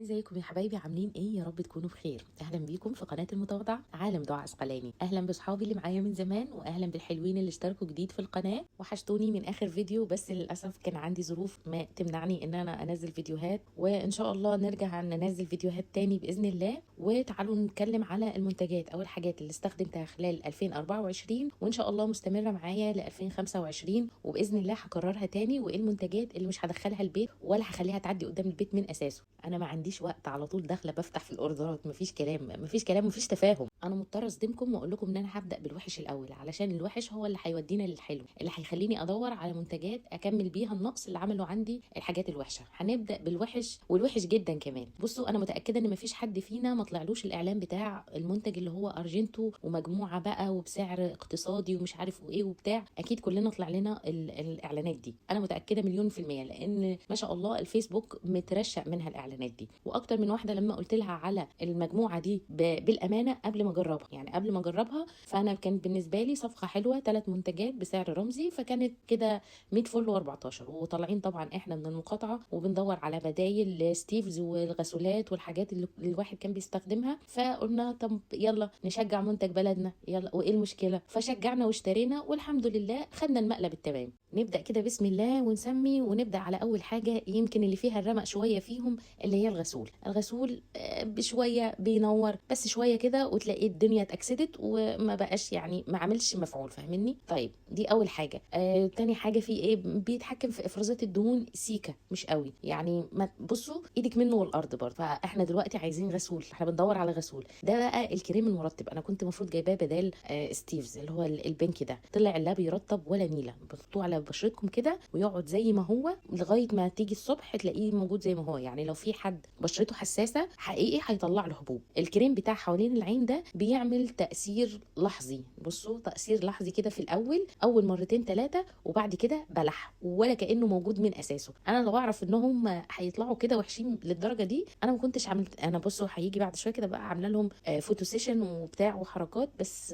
ازيكم يا حبايبي؟ عاملين ايه؟ يا رب تكونوا بخير. اهلا بيكم في قناه المتواضع عالم دعاء عسقلاني. اهلا باصحابي اللي معايا من زمان، واهلا بالحلوين اللي اشتركوا جديد في القناه. وحشتوني من اخر فيديو، بس للاسف كان عندي ظروف ما تمنعني ان انا انزل فيديوهات، وان شاء الله نرجع ننزل فيديوهات تاني باذن الله. وتعالوا نتكلم على المنتجات او الحاجات اللي استخدمتها خلال 2024، وان شاء الله مستمره معايا ل 2025، وباذن الله هكررها تاني. وايه المنتجات اللي مش هدخلها البيت ولا هخليها تعدي قدام البيت من اساسه. انا ما عنديش وقت، على طول داخله بفتح في الاوردرات، مفيش كلام مفيش كلام مفيش تفاهم. انا مضطره اصدمكم واقول لكم ان انا هبدا بالوحش الاول، علشان الوحش هو اللي هيودينا للحلو، اللي هيخليني ادور على منتجات اكمل بيها النقص اللي عمله عندي الحاجات الوحشه. هنبدا بالوحش، والوحش جدا كمان. بصوا، انا متاكده ان مفيش حد فينا ما طلعلوش الاعلان بتاع المنتج اللي هو ارجنتو ومجموعه بقى وبسعر اقتصادي ومش عارف وايه وبتاع. اكيد كلنا طلع لنا الاعلانات دي، انا متاكده مليون في الميه، لان ما شاء الله الفيسبوك مترشق منها الاعلانات دي. واكتر من واحده لما قلت لها على المجموعه دي بالامانه قبل ما اجربها، يعني قبل ما اجربها، فانا كان بالنسبه لي صفقه حلوه، 3 منتجات بسعر رمزي، فكانت كده 100 فل و14. وطالعين طبعا احنا من المقاطعه وبندور على بدايل لستيفز والغسولات والحاجات اللي الواحد كان بيستخدمها، فقلنا طب يلا نشجع منتج بلدنا، يلا وايه المشكله؟ فشجعنا واشترينا، والحمد لله خدنا المقلب التمام. نبدا كده بسم الله ونسمي، ونبدا على اول حاجه يمكن اللي فيها الرمق شويه فيهم، اللي هي الغسول بشويه بينور، بس شويه كده وتلاقي الدنيا اتاكسدت وما بقاش، يعني ما عملش مفعول، فاهمني؟ طيب دي اول حاجه. تاني حاجه في ايه؟ بيتحكم في افرازات الدهون سيكا، مش قوي يعني. ما بصوا ايدك منه والارض برضه. فاحنا دلوقتي عايزين غسول، احنا بندور على غسول. ده بقى الكريم المرطب، انا كنت المفروض جايباه بدال ستيفز اللي هو البنك ده، طلع لا بيرطب ولا نيله. بتحطوه على بشرتكم كده ويقعد زي ما هو لغايه ما تيجي الصبح تلاقيه موجود زي ما هو. يعني لو في حد بشرته حساسه حقيقي هيطلع له حبوب. الكريم بتاع حوالين العين ده بيعمل تاثير لحظي. بصوا، تاثير لحظي كده في الاول، اول مرتين ثلاثه، وبعد كده بلح ولا كانه موجود من اساسه. انا لو اعرف انهم هيطلعوا كده وحشين للدرجه دي انا ما كنتش عملت. انا بصوا هيجي بعد شويه كده بقى عامله لهم فوتو سيشن وبتاع وحركات، بس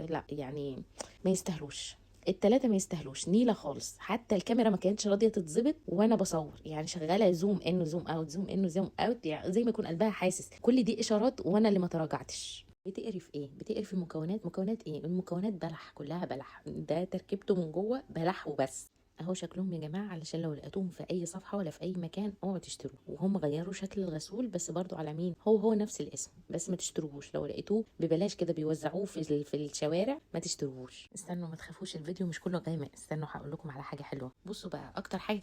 لا يعني ما يستاهلوش. التلاتة ما يستاهلوش نيلة خالص. حتى الكاميرا ما كانتش راضية تتظبط وانا بصور، يعني شغالة زوم ان زوم اوت زوم ان زوم اوت، يعني زي ما يكون قلبها حاسس. كل دي اشارات وانا اللي ما تراجعتش. بتقرف ايه؟ بتقرف المكونات. مكونات ايه؟ المكونات بلح، كلها بلح. ده تركيبته من جوه بلح وبس. اهو شكلهم يا جماعه، علشان لو لقيتوهم في اي صفحه ولا في اي مكان اوعوا تشتروا. وهم غيروا شكل الغسول بس برضو على مين؟ هو نفس الاسم، بس ما تشتروهوش. لو لقيتوه ببلاش كده بيوزعوه في الشوارع ما تشتروهوش. استنوا ما تخافوش، الفيديو مش كله غامق. استنوا هقول لكم على حاجه حلوه. بصوا بقى، اكتر حاجه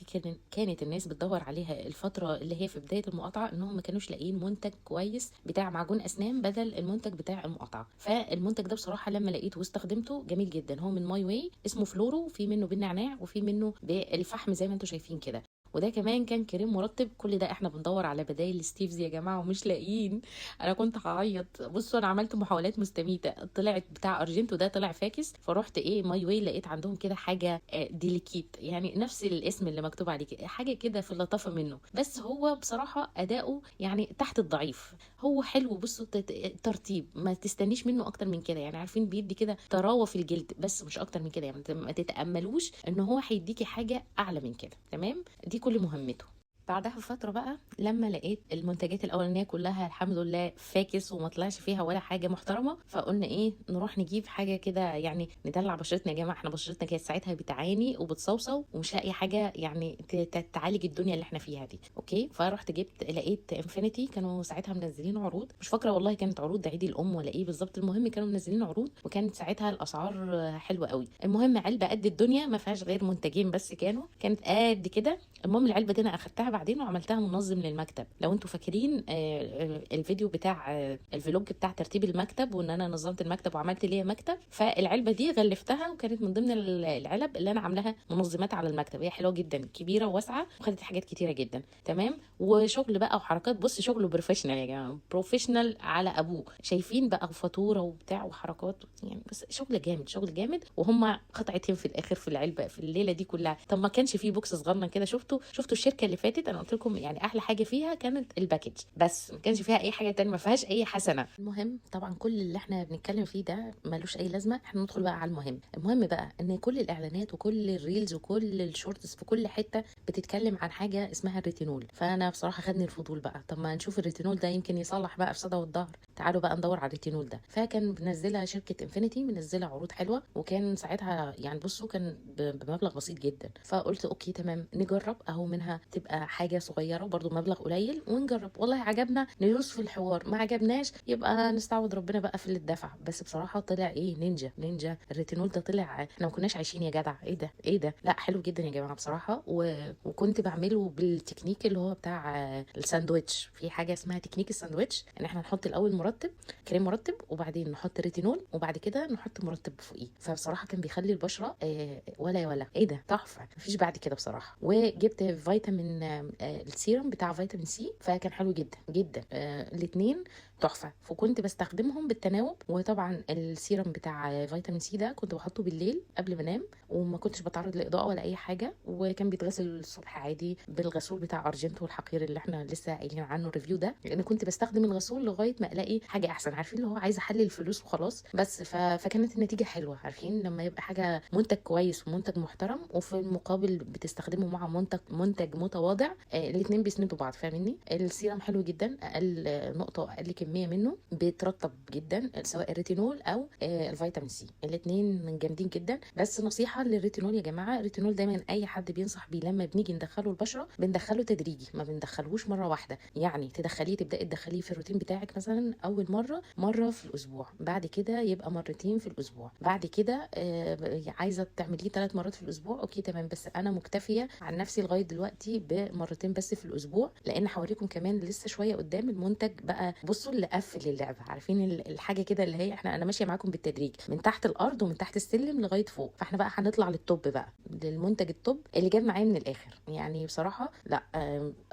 كانت الناس بتدور عليها الفتره اللي هي في بدايه المقاطعه، انهم ما كانوش لاقيين منتج كويس بتاع معجون اسنان بدل المنتج بتاع المقاطعه. فالمنتج ده بصراحه لما لقيته واستخدمته جميل جدا. هو من ماي واي، اسمه فلورو، في منه بالنعناع وفي منه بالفحم زي ما انتم شايفين كده. وده كمان كان كريم مرطب. كل ده احنا بندور على بدايل ستيفز يا جماعه ومش لاقيين. انا كنت هعيط. بصوا انا عملت محاولات مستميته، طلعت بتاع ارجنتو ده طلع فاكس، فرحت ايه ماي واي، لقيت عندهم كده حاجه ديليكيت، يعني نفس الاسم اللي مكتوب عليه كده، حاجه كده في اللطافه منه. بس هو بصراحه اداؤه يعني تحت الضعيف. هو حلو. بصوا ترطيب، ما تستنيش منه اكتر من كده، يعني عارفين بيدي كده طراوه في الجلد بس مش اكتر من كده. يعني ما تتاملوش ان هو هيديكي حاجه اعلى من كده. تمام؟ دي كل مهمته. بعدها بفتره بقى لما لقيت المنتجات الاولانيه كلها الحمد لله فاكس وما طلعش فيها ولا حاجه محترمه، فقلنا ايه، نروح نجيب حاجه كده يعني ندلع بشرتنا يا جماعه. احنا بشرتنا كانت ساعتها بتعاني وبتصوصو ومش لاقي حاجه يعني تعالج الدنيا اللي احنا فيها دي. اوكي، فرحت جبت، لقيت انفينيتي كانوا ساعتها منزلين عروض، مش فاكره والله كانت عروض عيد الام ولا ايه بالظبط. المهم كانوا منزلين عروض وكانت ساعتها الاسعار حلوه قوي. المهم علبه قد الدنيا ما فيهاش غير منتجين بس، كانت قد كده. المهم العلبه دي انا اخدتها بعدين وعملتها منظم للمكتب. لو انتوا فاكرين الفيديو بتاع الفلوج بتاع ترتيب المكتب، وان انا نظمت المكتب وعملت ليا مكتب، فالعلبه دي غلفتها وكانت من ضمن العلب اللي انا عاملاها منظمات على المكتب. هي حلوه جدا، كبيره وواسعه وخدت حاجات كتيره جدا. تمام؟ وشغل بقى وحركات. بص شغله بروفيشنال يا جماعه، بروفيشنال على ابوه. شايفين بقى فاتوره وبتاع وحركات، يعني بس شغل جامد، شغل جامد. وهم قطعتين في الاخر في العلبه في الليله دي كلها. طب ما كانش فيه بوكس صغنن كده؟ شفتوا الشركه اللي فاتت ديت انا قلت لكم يعني احلى حاجه فيها كانت الباكج، بس ما كانش فيها اي حاجه تانية، ما فيهاش اي حسنه. المهم طبعا كل اللي احنا بنتكلم فيه ده ملوش اي لازمه، احنا ندخل بقى على المهم بقى ان كل الاعلانات وكل الريلز وكل الشورتس في كل حته بتتكلم عن حاجه اسمها الريتينول. فانا بصراحه خدني الفضول بقى، طب ما نشوف الريتينول ده يمكن يصلح بقى الصدى والظهر، تعالوا بقى ندور على الريتينول ده. فكان منزلها شركه انفينيتي، منزله عروض حلوه، وكان ساعتها يعني بصوا كان بمبلغ بسيط جدا. فقلت اوكي تمام نجرب، اهو منها تبقى حاجه صغيره برضو مبلغ قليل ونجرب، والله عجبنا ندوس في الحوار، ما عجبناش يبقى نستعوض ربنا بقى في اللي اتدفع. بس بصراحه طلع ايه، نينجا الريتينول ده، طلع احنا ما كناش عايشين يا جدع، ايه ده لا حلو جدا يا جماعه بصراحه. وكنت بعمله بالتكنيك اللي هو بتاع الساندوتش، في حاجه اسمها تكنيك الساندوتش، ان احنا نحط الاول مرطب كريم مرطب، وبعدين نحط ريتينول، وبعد كده نحط مرطب فوقيه. فبصراحه كان بيخلي البشره ولا ايه ده تحفه، مفيش بعد كده بصراحه. وجبت فيتامين السيرم بتاع فيتامين سي، فكان حلو جدا جدا، الاثنين تحفه. فكنت بستخدمهم بالتناوب. وطبعا السيرم بتاع فيتامين سي ده كنت بحطه بالليل قبل ما انام، وما كنتش بتعرض لاضاءه ولا اي حاجه، وكان بيتغسل الصبح عادي بالغسول بتاع ارجنتو الحقير اللي احنا لسه قايلين عنه الريفيو ده، لان كنت بستخدم الغسول لغايه ما الاقي حاجه احسن، عارفين اللي هو عايزه احلل الفلوس وخلاص. بس فكانت النتيجه حلوه، عارفين لما يبقى حاجه منتج كويس ومنتج محترم، وفي المقابل بتستخدمه مع منتج متواضع، الاثنين بيسندوا بعض، فاهميني؟ السيرم حلو جدا، اقل نقطه واقل كميه منه بيترطب جدا، سواء الريتينول او الفيتامين سي، الاثنين جامدين جدا. بس نصيحه للريتينول يا جماعه، الريتينول دايما اي حد بينصح بيه لما بنيجي ندخله البشره بندخله تدريجي، ما بندخلهوش مره واحده. يعني تبداي تدخليه في الروتين بتاعك، مثلا اول مره في الاسبوع، بعد كده يبقى مرتين في الاسبوع، بعد كده عايزه تعمليه 3 مرات في الاسبوع، اوكي تمام، بس انا مكتفيه عن نفسي لغايه دلوقتي بمرتين بس في الاسبوع، لان هوريكم كمان لسه شويه قدام المنتج بقى. بصوا اللي قفل اللعبه، عارفين الحاجه كده اللي هي انا ماشيه معاكم بالتدريج من تحت الارض ومن تحت السلم لغايه فوق، فاحنا بقى هنطلع للتوب بقى، للمنتج التوب اللي جاب معايا من الاخر. يعني بصراحه لا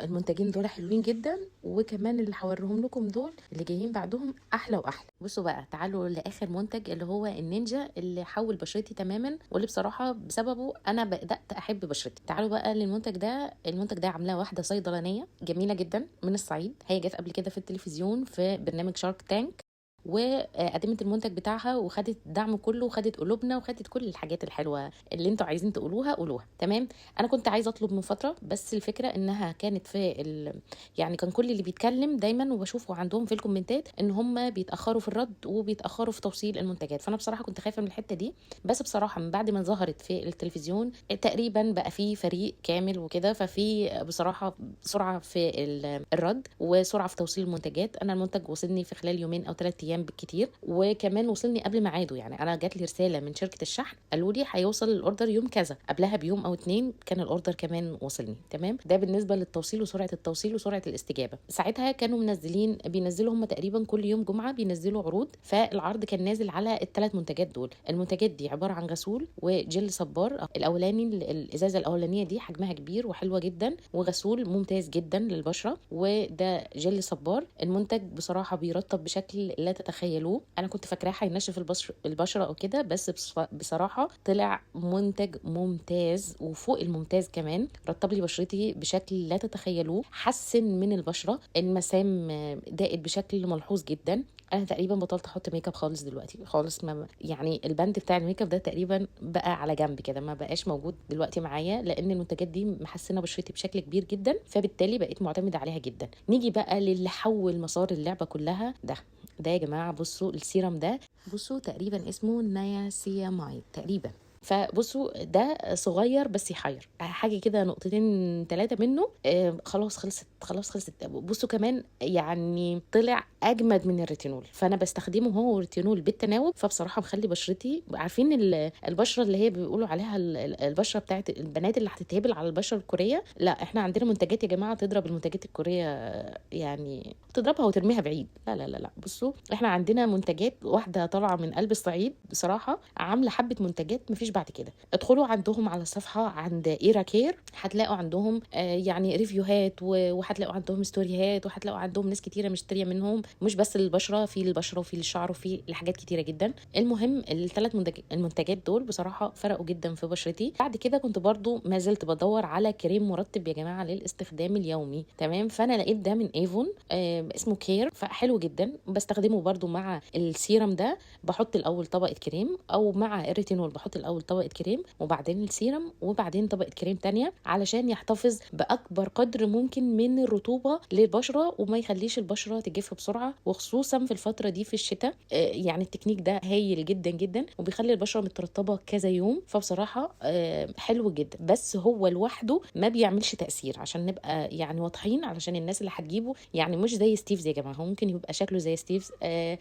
المنتجين دول حلوين جدا، وكمان اللي هوريهم لكم دول اللي جايين بعدهم احلى واحلى. بصوا بقى تعالوا لاخر منتج اللي هو النينجا، اللي حول بشرتي تماما، واللي بصراحه بسببه انا بدات احب بشرتي. تعالوا بقى للمنتج ده. المنتج ده عاملاه واحده صيدلانيه جميله جدا من الصعيد، هي جت قبل كده في التلفزيون في برنامج شارك تانك، وقدمت المنتج بتاعها وخدت الدعم كله وخدت قلوبنا وخدت كل الحاجات الحلوه اللي انتوا عايزين تقولوها قولوها تمام. انا كنت عايزه اطلب من فتره، بس الفكره انها كانت يعني كان كل اللي بيتكلم دايما وبشوفه عندهم في الكومنتات ان هم بيتاخروا في الرد وبيتاخروا في توصيل المنتجات، فانا بصراحه كنت خايفه من الحته دي. بس بصراحه من بعد ما ظهرت في التلفزيون تقريبا بقى في فريق كامل وكده، ففي بصراحه سرعه في الرد وسرعه في توصيل المنتجات. انا المنتج وصلني في خلال يومين او 3 ايام بالكتير، وكمان وصلني قبل ميعاده. يعني انا جات لي رساله من شركه الشحن قالوا لي هيوصل الاوردر يوم كذا، قبلها بيوم او 2 كان الاوردر كمان وصلني تمام. ده بالنسبه للتوصيل وسرعه التوصيل وسرعه الاستجابه. ساعتها كانوا بينزلوا هم تقريبا كل يوم جمعه بينزلوا عروض، فالعرض كان نازل على ال3 منتجات دول. المنتجات دي عباره عن غسول وجل صبار. الاولاني الازازه الاولانيه دي حجمها كبير وحلوه جدا، وغسول ممتاز جدا للبشره، وده جل صبار. المنتج بصراحه بيرطب بشكل لا تتخيلوه. انا كنت فاكراه هينشف البشره او كده، بس بصراحه طلع منتج ممتاز وفوق الممتاز كمان، رطب لي بشرتي بشكل لا تتخيلوه، حسن من البشره، المسام ضاقت بشكل ملحوظ جدا. انا تقريبا بطلت احط ميك اب خالص دلوقتي خالص، ما يعني البند بتاع الميك اب ده تقريبا بقى على جنب كده، ما بقاش موجود دلوقتي معايا، لان المنتجات دي محسنه بشرتي بشكل كبير جدا، فبالتالي بقيت معتمده عليها جدا. نيجي بقى للي حول مسار اللعبه كلها، ده يا جماعه بصوا السيرم ده، بصوا تقريبا اسمه نياسيامايد تقريبا. فبصوا ده صغير بس يحير، حاجه كده نقطتين 3 منه خلاص خلصت. بصوا كمان يعني طلع اجمد من الريتينول، فانا بستخدمه هو والريتينول بالتناوب. فبصراحه مخلي بشرتي، عارفين البشره اللي هي بيقولوا عليها البشره بتاعت البنات اللي هتتهبل على البشره الكوريه، لا احنا عندنا منتجات يا جماعه تضرب المنتجات الكوريه يعني تضربها وترميها بعيد. لا لا لا لا، بصوا احنا عندنا منتجات، واحده طالعه من قلب الصعيد بصراحه، عامله حبه منتجات مفيش بعد كده. ادخلوا عندهم على الصفحه عند ايرا كير، هتلاقوا عندهم يعني ريفيوهات، وهتلاقوا عندهم ستوريهات، وهتلاقوا عندهم ناس كتيره مشتريه منهم، مش بس للبشره، في البشره وفي الشعر وفي الحاجات كتيره جدا. المهم الثلاث المنتجات دول بصراحه فرقوا جدا في بشرتي. بعد كده كنت برضو ما زلت بدور على كريم مرطب يا جماعه للاستخدام اليومي، تمام. فانا لقيت ده من ايفون اسمه كير، فحلو جدا، بستخدمه برضو مع السيرم ده. بحط الاول طبقه كريم، او مع الريتينول بحط الاول طبقه كريم وبعدين السيرم وبعدين طبقه كريم تانية، علشان يحتفظ باكبر قدر ممكن من الرطوبه للبشره وما يخليش البشره تجف بسرعه، وخصوصا في الفتره دي في الشتاء. يعني التكنيك ده هايل جدا جدا، وبيخلي البشره مترطبه كذا يوم. فبصراحه حلو جدا، بس هو لوحده ما بيعملش تاثير، عشان نبقى يعني واضحين، علشان الناس اللي هتجيبه يعني مش زي ستيفز يا جماعه. هو ممكن يبقى شكله زي ستيفز،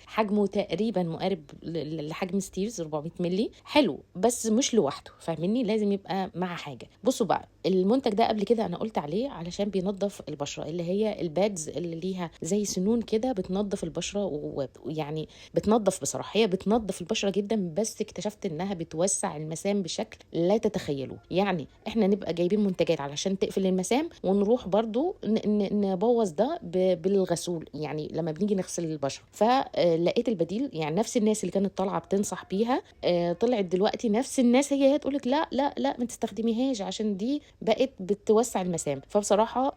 حجمه تقريبا مقارب لحجم ستيفز 400 مللي، حلو بس مش لوحده، فاهميني؟ لازم يبقى مع حاجه. بصوا بقى، المنتج ده قبل كده انا قلت عليه علشان بينظف البشره، اللي هي البادز اللي ليها زي سنون كده بتنظف البشره، ويعني بتنظف بصراحه، هي بتنظف البشره جدا، بس اكتشفت انها بتوسع المسام بشكل لا تتخيلوه. يعني احنا نبقى جايبين منتجات علشان تقفل المسام، ونروح برضو نبوظ ده بالغسول، يعني لما بنيجي نغسل البشره. فلقيت البديل، يعني نفس الناس اللي كانت طالعه بتنصح بيها طلعت دلوقتي نفس الناس هي تقولك لا لا لا ما تستخدميهاش عشان دي بقت بتوسع المسام. فبصراحه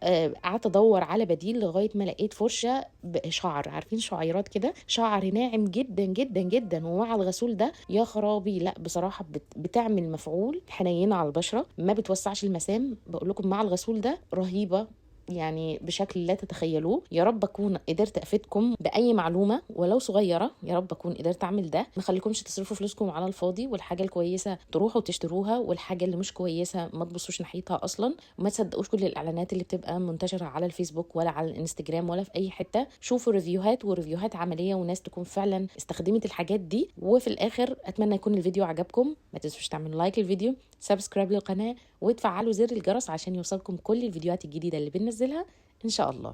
قعدت ادور على بديل لغايه ما لقيت فرشه بشعر، عارفين شعيرات كده، شعر ناعم جدا جدا جدا، ومع الغسول ده يا خرابي، لا بصراحه بتعمل مفعول حنينه على البشره، ما بتوسعش المسام. بقول لكم مع الغسول ده رهيبه يعني بشكل لا تتخيلوه. يا رب اكون قدرت افيدكم باي معلومه ولو صغيره، يا رب اكون قدرت اعمل ده. ما خليكمش تصرفوا فلوسكم على الفاضي، والحاجه الكويسه تروحوا تشتروها، والحاجه اللي مش كويسه ما تبصوش ناحيتها اصلا. وما تصدقوش كل الاعلانات اللي بتبقى منتشره على الفيسبوك ولا على الانستجرام ولا في اي حته. شوفوا ريفيوهات، وريفيوهات عمليه، وناس تكون فعلا استخدمت الحاجات دي. وفي الاخر اتمنى يكون الفيديو عجبكم، ما تنسوش تعملوا لايك للفيديو، سبسكرايب للقناه، وتفعلوا زر الجرس عشان يوصلكم كل الفيديوهات الجديده اللي بننزلها ان شاء الله.